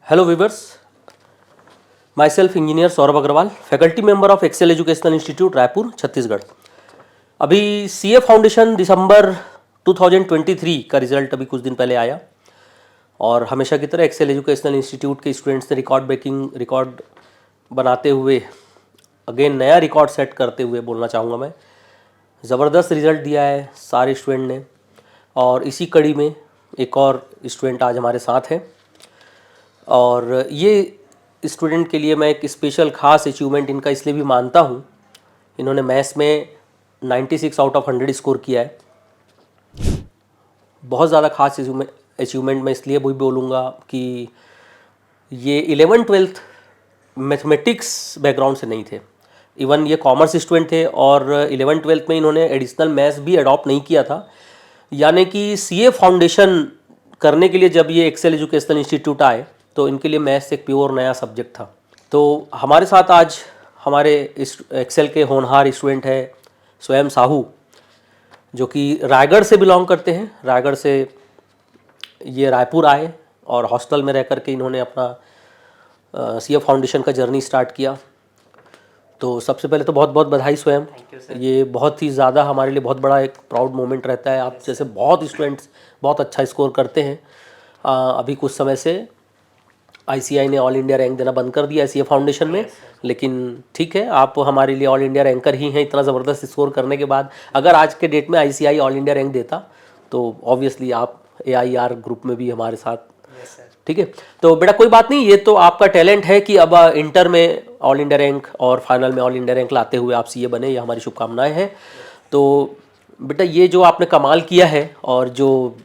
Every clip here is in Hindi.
Hello viewers, myself engineer Saurabh Agrawal, faculty member of Excel educational institute Raipur Chhattisgarh. अभी सीए फाउंडेशन दिसंबर 2023 का रिजल्ट अभी कुछ दिन पहले आया और हमेशा की तरह एक्सेल एजुकेशनल इंस्टीट्यूट के स्टूडेंट्स ने रिकॉर्ड ब्रेकिंग रिकॉर्ड बनाते हुए अगेन नया रिकॉर्ड सेट करते हुए बोलना चाहूँगा मैं, ज़बरदस्त रिज़ल्ट दिया है सारे स्टूडेंट ने। और इसी कड़ी में एक और स्टूडेंट आज हमारे साथ है और ये स्टूडेंट के लिए मैं एक स्पेशल ख़ास अचीवमेंट इनका इसलिए भी मानता हूँ, इन्होंने मैथ्स में 96 आउट ऑफ 100 स्कोर किया है। बहुत ज़्यादा ख़ास अचीवमेंट मैं इसलिए भी बोलूँगा कि ये 11th-12th मैथमेटिक्स बैकग्राउंड से नहीं थे, इवन ये कॉमर्स स्टूडेंट थे और 11th-12th में इन्होंने एडिशनल मैथ्स भी अडॉप्ट नहीं किया था। यानी कि सीए फाउंडेशन करने के लिए जब ये एक्सेल एजुकेशनल इंस्टीट्यूट आए तो इनके लिए मैथ्स एक प्योर नया सब्जेक्ट था। तो हमारे साथ आज हमारे एक्सेल के होनहार स्टूडेंट है स्वयं साहू, जो कि रायगढ़ से बिलोंग करते हैं। रायगढ़ से ये रायपुर आए और हॉस्टल में रह कर के इन्होंने अपना सीए फाउंडेशन का जर्नी स्टार्ट किया। तो सबसे पहले तो बहुत बहुत बधाई स्वयं। ये बहुत ही ज़्यादा हमारे लिए बहुत बड़ा एक प्राउड मोमेंट रहता है। आप जैसे बहुत स्टूडेंट्स बहुत अच्छा स्कोर करते हैं। अभी कुछ समय से आईसीआई ने ऑल इंडिया रैंक देना बंद कर दिया है सीए फाउंडेशन में, लेकिन ठीक है, आप हमारे लिए ऑल इंडिया रैंकर ही हैं। इतना ज़बरदस्त स्कोर करने के बाद अगर आज के डेट में आईसीआई ऑल इंडिया रैंक देता तो ऑब्वियसली आप एआईआर ग्रुप में भी हमारे साथ, ठीक है। तो बेटा कोई बात नहीं, ये तो आपका टैलेंट है कि अब इंटर में ऑल इंडिया रैंक और फाइनल में ऑल इंडिया रैंक लाते हुए आप सीए बने, ये हमारी शुभकामनाएं हैं। तो बेटा ये जो आपने कमाल किया है और जो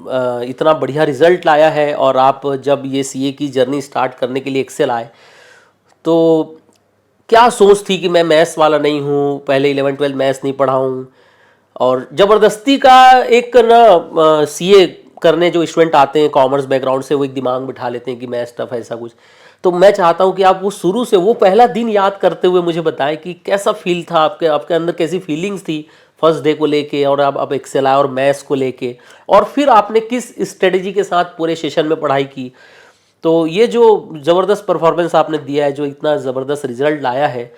इतना बढ़िया रिजल्ट लाया है, और आप जब ये सीए की जर्नी स्टार्ट करने के लिए एक्सेल आए तो क्या सोच थी कि मैं मैथ्स वाला नहीं हूँ, पहले 11th-12th मैथ्स नहीं पढ़ा हूँ और ज़बरदस्ती का एक ना सीए करने जो स्टूडेंट आते हैं कॉमर्स बैकग्राउंड से वो एक दिमाग बिठा लेते हैं कि मैथ्स टफ है, ऐसा कुछ। तो मैं चाहता हूँ कि आप वो शुरू से वो पहला दिन याद करते हुए मुझे बताएं कि कैसा फील था आपके अंदर, कैसी फीलिंग्स थी फर्स्ट डे को लेके और अब एक्सेल आया और मैथ्स को लेके, और फिर आपने किस स्ट्रेटेजी के साथ पूरे सेशन में पढ़ाई की। तो ये जो ज़बरदस्त परफॉर्मेंस आपने दिया है, जो इतना ज़बरदस्त रिजल्ट लाया है,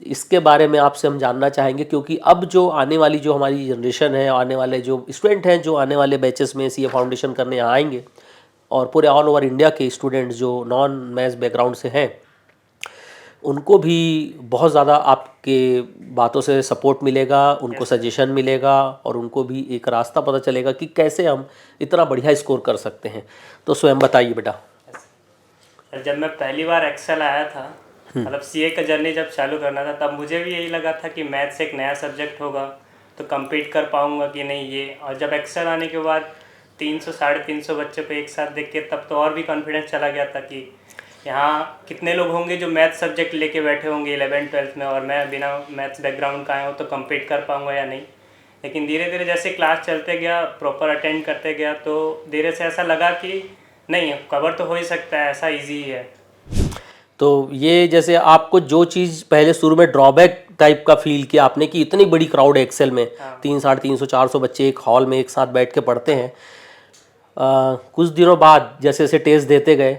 इसके बारे में आपसे हम जानना चाहेंगे। क्योंकि अब जो आने वाली जो हमारी जनरेशन है, आने वाले जो स्टूडेंट हैं, जो आने वाले बैचेस में सीए फाउंडेशन करने यहाँ आएंगे, और पूरे ऑल ओवर इंडिया के स्टूडेंट्स जो नॉन मैथ्स बैकग्राउंड से हैं, उनको भी बहुत ज़्यादा आपके बातों से सपोर्ट मिलेगा, उनको सजेशन मिलेगा और उनको भी एक रास्ता पता चलेगा कि कैसे हम इतना बढ़िया स्कोर कर सकते हैं। तो स्वयं बताइए बेटा। जब मैं पहली बार एक्सेल आया था, मतलब सीए का जर्नी जब चालू करना था, तब मुझे भी यही लगा था कि मैथ्स एक नया सब्जेक्ट होगा तो compete कर पाऊँगा कि नहीं ये। और जब एक्सेल आने के बाद 300-350 बच्चों को एक साथ देख के तब तो और भी कॉन्फिडेंस चला गया था कि यहाँ कितने लोग होंगे जो मैथ्स सब्जेक्ट लेके बैठे होंगे 11th-12th में, और मैं बिना मैथ्स बैकग्राउंड का आया हूँ तो compete कर पाऊँगा या नहीं। लेकिन धीरे धीरे जैसे क्लास चलते गया, प्रॉपर अटेंड करते गया, तो धीरे से ऐसा लगा कि नहीं, कवर तो हो ही सकता है, ऐसा इजी ही है। तो ये जैसे आपको जो चीज़ पहले शुरू में ड्रॉबैक टाइप का फील किया आपने कि इतनी बड़ी क्राउड है एक्सेल में, 300-350-400 बच्चे एक हॉल में एक साथ बैठ के पढ़ते हैं, कुछ दिनों बाद जैसे जैसे टेस्ट देते गए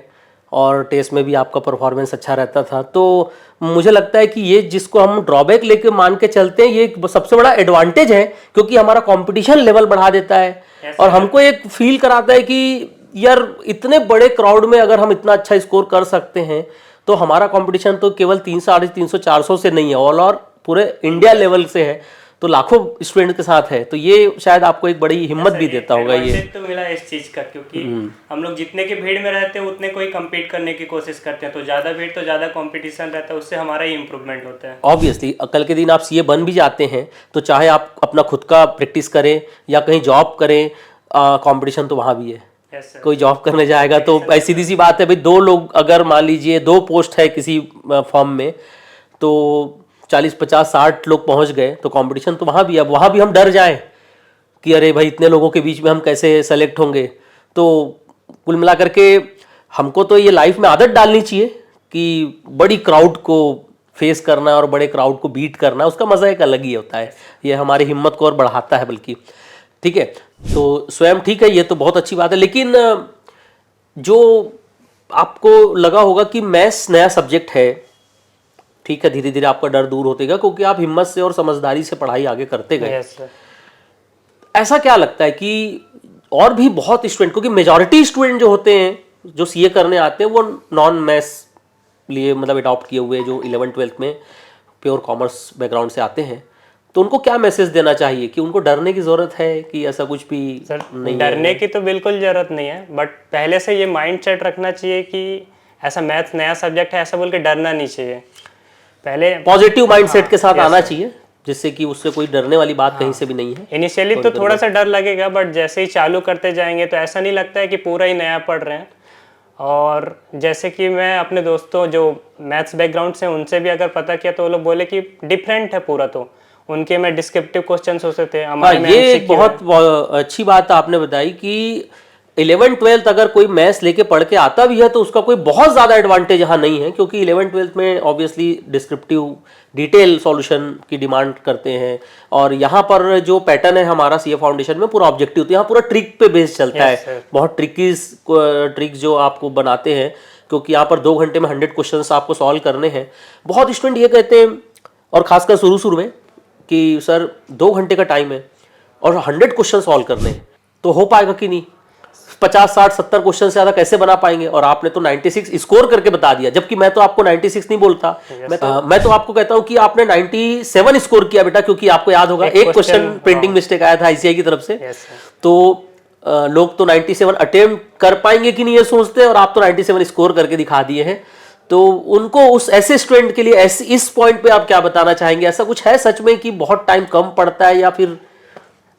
और टेस्ट में भी आपका परफॉर्मेंस अच्छा रहता था, तो मुझे लगता है कि ये जिसको हम ड्रॉबैक लेके मान के चलते हैं, ये सबसे बड़ा एडवांटेज है, क्योंकि हमारा कंपटीशन लेवल बढ़ा देता है और हमको एक फील कराता है कि यार इतने बड़े क्राउड में अगर हम इतना अच्छा स्कोर कर सकते हैं तो हमारा कंपटीशन तो केवल 300-350-400 से नहीं है, ऑल और पूरे इंडिया लेवल से है, तो लाखों स्टूडेंट के साथ है। तो ये शायद आपको एक बड़ी हिम्मत भी देता होगा। ये तो मिला इस चीज़ का, क्योंकि हम लोग जितने की भीड़ में रहते हैं उतने कोई compete करने की कोशिश करते हैं, तो ज़्यादा भीड़ तो ज़्यादा कंपटीशन रहता है, उससे हमारा ही इम्प्रूवमेंट होता है। ऑब्वियसली कल के दिन आप सीए बन भी जाते हैं तो चाहे आप अपना खुद का प्रैक्टिस करें या कहीं जॉब करें, कंपटीशन तो वहाँ भी है। कोई जॉब करने जाएगा तो ऐसी सीधी सी बात है भाई, दो लोग अगर मान लीजिए 2 पोस्ट है किसी फॉर्म में, तो 40-50-60 लोग पहुंच गए तो कंपटीशन तो वहाँ भी है। अब वहाँ भी हम डर जाएं कि अरे भाई इतने लोगों के बीच में हम कैसे सेलेक्ट होंगे। तो कुल मिला करके हमको तो ये लाइफ में आदत डालनी चाहिए कि बड़ी क्राउड को फेस करना और बड़े क्राउड को बीट करना, उसका मज़ा एक अलग ही होता है। ये हमारी हिम्मत को और बढ़ाता है बल्कि, ठीक है। तो स्वयं ठीक है, ये तो बहुत अच्छी बात है, लेकिन जो आपको लगा होगा कि मैथ्स नया सब्जेक्ट है, ठीक है, धीरे धीरे आपका डर दूर होतेगा क्योंकि आप हिम्मत से और समझदारी से पढ़ाई आगे करते गए। Yes sir. ऐसा क्या लगता है कि और भी बहुत स्टूडेंट, क्योंकि मेजॉरिटी स्टूडेंट जो होते हैं जो सीए करने आते हैं वो नॉन मैथ्स लिए मतलब अडॉप्ट किए हुए जो 11th-12th में प्योर कॉमर्स बैकग्राउंड से आते हैं, तो उनको क्या मैसेज देना चाहिए कि उनको डरने की ज़रूरत है कि ऐसा कुछ भी सर नहीं डरने है? की तो बिल्कुल ज़रूरत नहीं है, बट पहले से ये माइंड सेट रखना चाहिए कि ऐसा मैथ्स नया सब्जेक्ट है ऐसा बोल के डरना नहीं चाहिए पहले। पॉजिटिव माइंडसेट के साथ yes, आना sir. चाहिए, जिससे कि उससे कोई डरने वाली बात कहीं से भी नहीं है। इनिशियली तो थोड़ा सा डर लगेगा, बट जैसे ही चालू करते जाएंगे तो ऐसा नहीं लगता है कि पूरा ही नया पढ़ रहे हैं। और जैसे कि मैं अपने दोस्तों जो मैथ्स बैकग्राउंड से उनसे भी अगर पता किया तो वो लोग बोले कि डिफरेंट है पूरा, तो उनके में डिस्क्रिप्टिव क्वेश्चंस होते थे, हाँ, हमारे में ये MCQ एक बहुत अच्छी बात आपने बताई कि 11th-12th अगर कोई मैथ्स लेके पढ़ के आता भी है तो उसका कोई बहुत ज़्यादा एडवांटेज यहाँ नहीं है, क्योंकि 11th-12th में ऑब्वियसली डिस्क्रिप्टिव डिटेल सॉल्यूशन की डिमांड करते हैं। और यहाँ पर जो पैटर्न है हमारा सीए फाउंडेशन में पूरा ऑब्जेक्टिव, तो यहाँ पूरा ट्रिक पे बेस चलता Yes, है। sir. बहुत ट्रिक्स जो आपको बनाते हैं, क्योंकि यहाँ पर 2 घंटे में 100 क्वेश्चन आपको सॉल्व करने हैं। बहुत स्टूडेंट ये कहते हैं, और खासकर शुरू शुरू में, कि सर 2 घंटे का टाइम है और 100 क्वेश्चन सॉल्व करने हैं, तो हो पाएगा कि नहीं, 50 60 70 क्वेश्चन से ज़्यादा कैसे बना पाएंगे? और आपने तो 96 स्कोर करके बता दिया, जबकि मैं तो आपको 96 नहीं बोलता। मैं तो आपको कहता हूं कि आपने 97 स्कोर किया बेटा, क्योंकि आपको याद होगा एक क्वेश्चन प्रिंटिंग मिस्टेक आया था आईसीआई की तरफ से। Yes, sir. तो लोग तो 97 अटेम्प्ट कर पाएंगे कि नहीं ये सोचते हैं, और आप तो 97 स्कोर करके दिखा दिए हैं। तो उनको उस ऐसे स्टूडेंट के लिए ऐसे इस पॉइंट पे आप क्या बताना चाहेंगे? ऐसा कुछ है सच में कि बहुत टाइम कम पड़ता है, या फिर?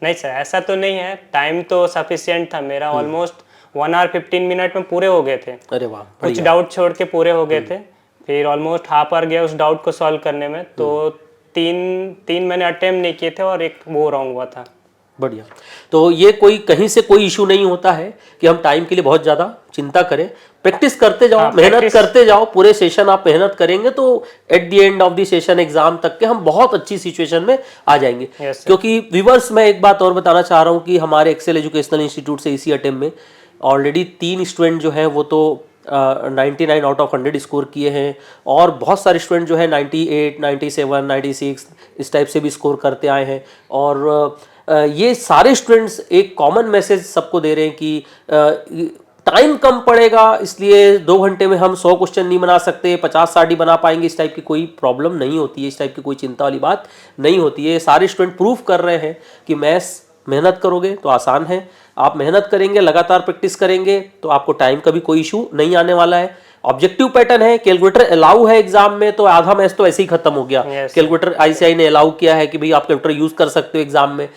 नहीं सर, ऐसा तो नहीं है, टाइम तो सफिशिएंट था मेरा, ऑलमोस्ट 1 hour 15 मिनट में पूरे हो गए थे। अरे वाह, कुछ डाउट छोड़ के पूरे हो गए थे, फिर ऑलमोस्ट हाफ आवर गया उस डाउट को सॉल्व करने में। तो तीन मैंने अटेम्प्ट नहीं किए थे और एक वो रॉन्ग हुआ था। बढ़िया। तो ये कोई कहीं से कोई इशू नहीं होता है कि हम टाइम के लिए बहुत ज़्यादा चिंता करें। प्रैक्टिस करते जाओ, मेहनत करते जाओ, पूरे सेशन आप मेहनत करेंगे तो at the end of the session exam तक के हम बहुत अच्छी सिचुएशन में आ जाएंगे। क्योंकि व्यूअर्स, मैं एक बात और बताना चाह रहा हूँ कि हमारे एक्सेल एजुकेशनल इंस्टीट्यूट से इसी अटेम्प्ट में ऑलरेडी 3 स्टूडेंट जो हैं वो तो 99 आउट ऑफ 100 स्कोर किए हैं, और बहुत सारे स्टूडेंट जो है 98, 97, 96 इस टाइप से भी स्कोर करते आए हैं। और ये सारे स्टूडेंट्स एक कॉमन मैसेज सबको दे रहे हैं कि टाइम कम पड़ेगा, इसलिए 2 घंटे में हम 100 क्वेश्चन नहीं बना सकते, 50-60 ही बना पाएंगे, इस टाइप की कोई प्रॉब्लम नहीं होती है, इस टाइप की कोई चिंता वाली बात नहीं होती है। सारे स्टूडेंट प्रूफ कर रहे हैं कि मैथ्स मेहनत करोगे तो आसान है, आप मेहनत करेंगे, लगातार प्रैक्टिस करेंगे तो आपको टाइम का भी कोई इशू नहीं आने वाला है। ऑब्जेक्टिव पैटर्न है, कैलकुलेटर अलाउ है एग्जाम में, तो आधा मैथ्स तो ऐसे ही खत्म हो गया। कैलकुलेटर आईसीआई ने अलाउ किया है कि भाई आप कैलकुलेटर यूज कर सकते हो एग्जाम में,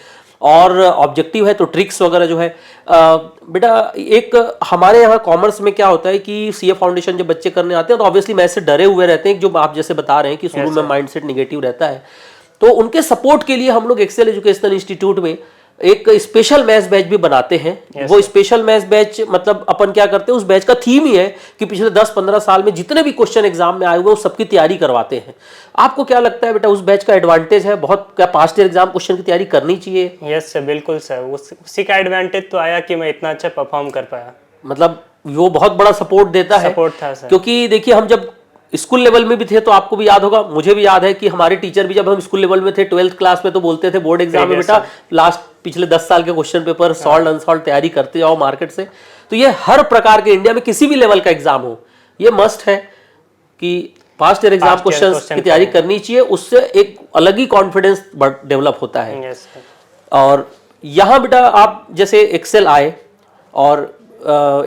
और ऑब्जेक्टिव है तो ट्रिक्स वगैरह जो है बेटा। एक हमारे यहाँ कॉमर्स में क्या होता है कि सीए फाउंडेशन जब बच्चे करने आते हैं तो ऑब्वियसली मैथ्स से डरे हुए रहते हैं, जो आप जैसे बता रहे हैं कि शुरू में माइंडसेट निगेटिव रहता है। तो उनके सपोर्ट के लिए हम लोग एक्सेल एजुकेशनल इंस्टीट्यूट में एक स्पेशल मैथ्स बैच भी बनाते हैं। वो स्पेशल मैथ्स बैच मतलब अपन क्या करते हैं, उस बैच का थीम ही है कि पिछले 10-15 साल में जितने भी क्वेश्चन एग्जाम में आए हुए उस सबकी तैयारी करवाते हैं। आपको क्या लगता है बेटा, उस बैच का एडवांटेज है बहुत? क्या पास्ट ईयर एग्जाम क्वेश्चन की तैयारी करनी चाहिए? यस सर, बिल्कुल सर, उसी का एडवांटेज तो आया कि मैं इतना अच्छा परफॉर्म कर पाया। मतलब वो बहुत बड़ा सपोर्ट देता है। सपोर्ट था सर, क्योंकि देखिए हम जब स्कूल लेवल में भी थे तो आपको भी याद होगा, मुझे भी याद है कि हमारे टीचर भी जब हम स्कूल लेवल में थे 12th क्लास में तो बोलते थे बोर्ड एग्जाम में बेटा लास्ट पिछले 10 साल के क्वेश्चन पेपर सॉल्व अनसॉल्व तैयारी करते जाओ मार्केट से। तो ये हर प्रकार के इंडिया में किसी भी लेवल का एग्जाम हो, ये मस्ट है कि पास्ट ईयर एग्जाम क्वेश्चंस की तैयारी करनी चाहिए, उससे एक अलग ही कॉन्फिडेंस डेवलप होता है। और यहाँ बेटा आप जैसे एक्सेल आए और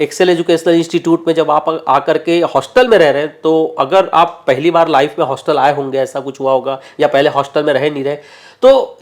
एक्सेल एजुकेशनल इंस्टीट्यूट में जब आप आकर के हॉस्टल में रह रहे हैं, तो अगर आप पहली बार लाइफ में हॉस्टल आए होंगे, ऐसा कुछ हुआ होगा, या पहले हॉस्टल में रहे नहीं रहे, तो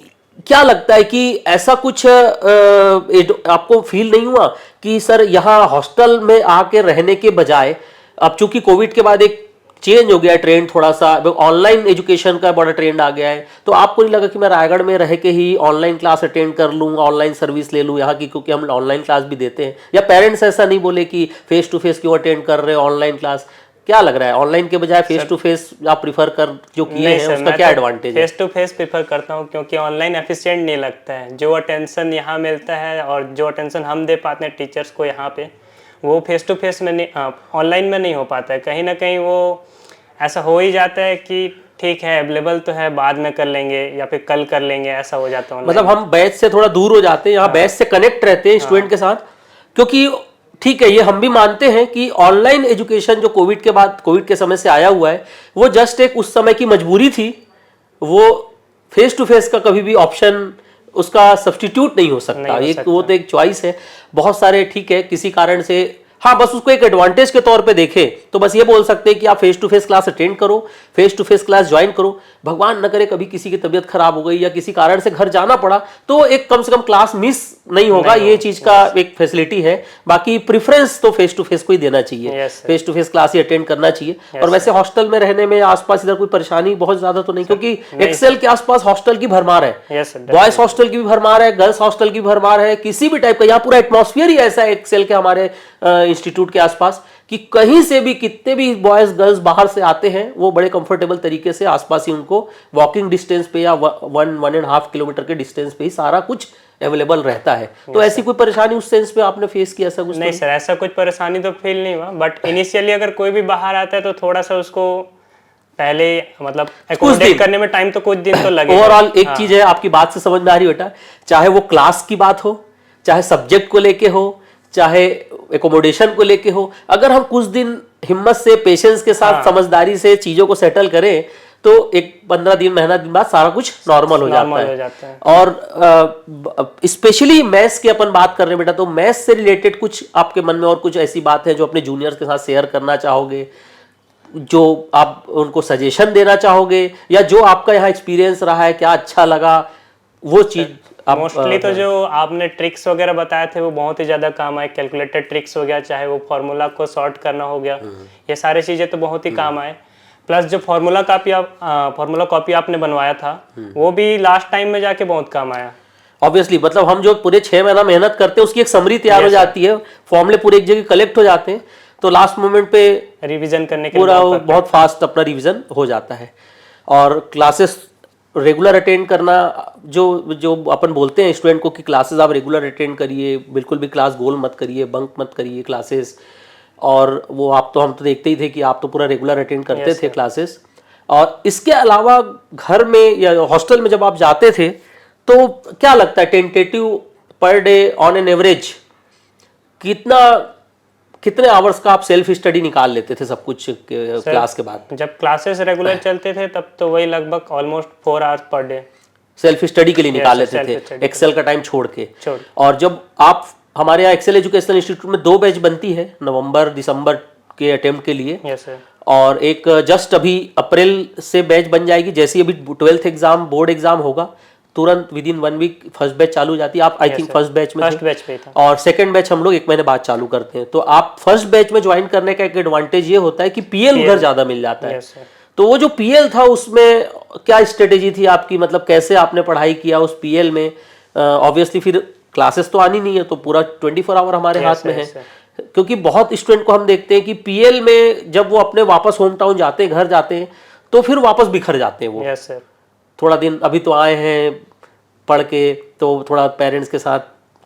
क्या लगता है कि ऐसा कुछ आपको फील नहीं हुआ कि सर यहाँ हॉस्टल में आके रहने के बजाय, अब चूंकि कोविड के बाद एक चेंज हो गया है ट्रेंड, थोड़ा सा ऑनलाइन एजुकेशन का बड़ा ट्रेंड आ गया है, तो आपको नहीं लगा कि मैं रायगढ़ में रह के ही ऑनलाइन क्लास अटेंड कर लूँ, ऑनलाइन सर्विस ले लूँ यहाँ की, क्योंकि हम ऑनलाइन क्लास भी देते हैं? या पेरेंट्स ऐसा नहीं बोले कि फेस टू फेस क्यों अटेंड कर रहे हो ऑनलाइन क्लास? क्या लग रहा है, ऑनलाइन के बजाय फेस टू फेस आप प्रीफर कर जो किए हैं उसका क्या एडवांटेज है? फेस टू फेस प्रीफर करता हूँ, क्योंकि ऑनलाइन एफिशिएंट नहीं लगता है। जो अटेंशन यहाँ मिलता है और जो अटेंशन हम दे पाते हैं टीचर्स को यहाँ पे, वो फेस टू फेस में नहीं, ऑनलाइन में नहीं हो पाता है। कहीं ना कहीं वो ऐसा हो ही जाता है कि ठीक है अवेलेबल तो है, बाद में कर लेंगे या फिर कल कर लेंगे, ऐसा हो जाता है। मतलब हम बैच से थोड़ा दूर हो जाते हैं, यहाँ बैच से कनेक्ट रहते हैं स्टूडेंट के साथ, क्योंकि ठीक है ये हम भी मानते हैं कि ऑनलाइन एजुकेशन जो कोविड के बाद, कोविड के समय से आया हुआ है, वो जस्ट एक उस समय की मजबूरी थी। वो फेस टू फेस का कभी भी ऑप्शन उसका सब्स्टिट्यूट नहीं हो सकता। एक वो तो एक चॉइस है। बहुत सारे ठीक है किसी कारण से, हाँ बस उसको एक एडवांटेज के तौर पे देखें तो बस ये बोल सकते हैं कि आप face to face class attend करो, face to face class join करो। भगवान न करे कभी किसी की तबीयत खराब हो गई या किसी कारण से घर जाना पड़ा तो एक कम से कम क्लास मिस नहीं होगा, ये चीज का एक फैसिलिटी है। बाकी प्रेफरेंस तो फेस टू फेस को ही देना चाहिए, फेस टू फेस क्लास ही अटेंड करना चाहिए। और वैसे हॉस्टल में रहने में आसपास इधर कोई परेशानी बहुत ज्यादा तो नहीं, क्योंकि एक्सेल के आसपास हॉस्टल की भरमार है, बॉयज हॉस्टल की भी भरमार है, गर्ल्स हॉस्टल की भरमार है, किसी भी टाइप का। यहाँ पूरा एटमॉस्फेयर ही ऐसा है एक्सेल के हमारे इंस्टीट्यूट के आसपास कि कहीं से भी कितने भी बॉयज गर्ल्स बाहर से आते हैं वो बड़े कंफर्टेबल तरीके से आसपास ही उनको वॉकिंग डिस्टेंस पे या 1.5 किलोमीटर के डिस्टेंस पे ही सारा कुछ अवेलेबल रहता है। तो ऐसी कोई परेशानी उस सेंस में आपने फेस किया ऐसा कुछ? नहीं सर, ऐसा कुछ परेशानी तो फील नहीं हुआ, बट इनिशियली अगर कोई भी बाहर आता है तो थोड़ा सा उसको पहले मतलब एकोमोडेट करने में टाइम तो कुछ दिन तो लगेगा। ओवरऑल एक चीज है, आपकी बात से समझ में आ रही बेटा, चाहे वो क्लास की बात हो, चाहे सब्जेक्ट को लेके हो, चाहे एकोमोडेशन को लेके हो, अगर हम कुछ दिन हिम्मत से, पेशेंस के साथ, समझदारी से चीजों को सेटल करें तो एक 15 दिन, महीना दिन बाद सारा कुछ नॉर्मल हो जाता है। और स्पेशली मैथ्स की अपन बात कर रहे हैं बेटा, तो मैथ्स से रिलेटेड कुछ आपके मन में और कुछ ऐसी बात है जो अपने जूनियर्स के साथ शेयर करना चाहोगे, जो आप उनको सजेशन देना चाहोगे, या जो आपका यहाँ एक्सपीरियंस रहा है, क्या अच्छा लगा वो चीज? मोस्टली तो जो आपने ट्रिक्स वगैरह बताए थे वो बहुत ही ज़्यादा काम आए। कैलकुलेटेड ट्रिक्स हो गया, चाहे वो फार्मूला को सॉर्ट करना हो गया, ये सारी चीज़ें तो बहुत ही काम आए। प्लस जो फार्मूला कॉपी आपने बनवाया था वो भी लास्ट टाइम में जाके बहुत काम आया। ऑब्वियसली मतलब हम जो पूरे 6 महीना मेहनत करते हैं उसकी एक समरी तैयार हो जाती है, फॉर्मूले पूरे एक जगह कलेक्ट हो जाते हैं, तो लास्ट मोमेंट पे रिवीजन करने के पूरा बहुत फास्ट अपना रिवीजन हो जाता है। और क्लासेस रेगुलर अटेंड करना, जो अपन बोलते हैं स्टूडेंट को कि क्लासेस आप रेगुलर अटेंड करिए, बिल्कुल भी क्लास गोल मत करिए, बंक मत करिए क्लासेस। और वो आप तो, हम तो देखते ही थे कि आप तो पूरा रेगुलर अटेंड करते थे क्लासेस। और इसके अलावा घर में या हॉस्टल में जब आप जाते थे तो क्या लगता है tentative per day on an average कितने आवर्स का आप सेल्फ स्टडी निकाल लेते थे सब कुछ क्लास के बाद? जब क्लासेस रेगुलर चलते थे तब तो वही लगभग almost 4 hours per day self study के लिए निकाल लेते थे, एक्सेल का टाइम छोड़ के। और जब आप हमारे यहाँ एक्सेल एजुकेशनल इंस्टीट्यूट में 2 बैच बनती है नवंबर दिसंबर के अटेम्प्ट के लिए, और एक जस्ट अभी अप्रैल से बैच बन जाएगी। जैसे ही अभी 12th एग्जाम, बोर्ड एग्जाम होगा, तुरंत within 1 week first batch चालू हो जाती है। आप आई थिंक फर्स्ट बैच में थे, और सेकंड बैच हम लोग 1 महीने बाद चालू करते हैं। तो आप फर्स्ट बैच में ज्वाइन करने का एक एडवांटेज ये होता है कि पीएल उधर ज्यादा मिल जाता है। तो वो जो पीएल था उसमें क्या स्ट्रेटेजी थी आपकी, मतलब कैसे आपने पढ़ाई किया उस पीएल में? ऑब्वियसली फिर क्लासेस तो आनी नहीं है, तो पूरा 24 आवर हमारे हाथ में है। क्योंकि बहुत स्टूडेंट को हम देखते हैं कि पीएल में जब वो अपने वापस होम टाउन जाते हैं, घर जाते हैं, तो फिर वापस बिखर जाते हैं वो। थोड़ा दिन अभी तो आए हैं पढ़ के, तो थोड़ा पेरेंट्स के साथ,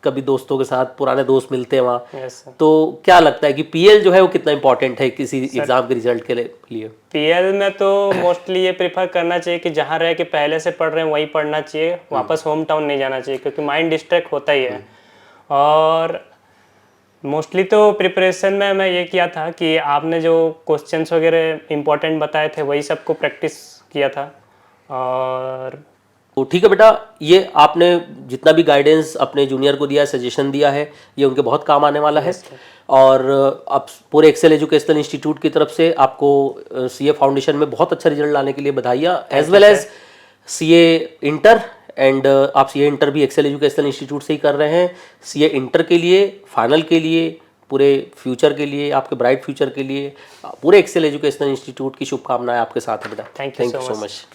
कभी दोस्तों के साथ, पुराने दोस्त मिलते हैं वहाँ। तो क्या लगता है कि पीएल जो है वो कितना इंपॉर्टेंट है किसी एग्जाम के रिजल्ट के लिए? पीएल में तो मोस्टली ये प्रेफर करना चाहिए कि जहाँ रह के पहले से पढ़ रहे हैं वही पढ़ना चाहिए, वापस होम टाउन नहीं जाना चाहिए, क्योंकि माइंड डिस्ट्रैक्ट होता ही है। और मोस्टली तो प्रिपरेशन में मैं ये किया था कि आपने जो क्वेश्चंस वगैरह इंपॉर्टेंट बताए थे वही सबको प्रैक्टिस किया था। और तो ठीक है बेटा, ये आपने जितना भी गाइडेंस अपने जूनियर को दिया है, सजेशन दिया है, ये उनके बहुत काम आने वाला है। और अब पूरे एक्सेल एजुकेशनल इंस्टीट्यूट की तरफ से आपको सीए फाउंडेशन में बहुत अच्छा रिजल्ट लाने के लिए बधाइयाँ, as well as CA inter. एंड आप सीए इंटर भी एक्सेल एजुकेशनल इंस्टीट्यूट से ही कर रहे हैं। सीए इंटर के लिए, फाइनल के लिए, पूरे फ्यूचर के लिए, आपके ब्राइट फ्यूचर के लिए पूरे एक्सेल एजुकेशनल इंस्टीट्यूट की शुभकामनाएं आपके साथ है बेटा। Thank you so much.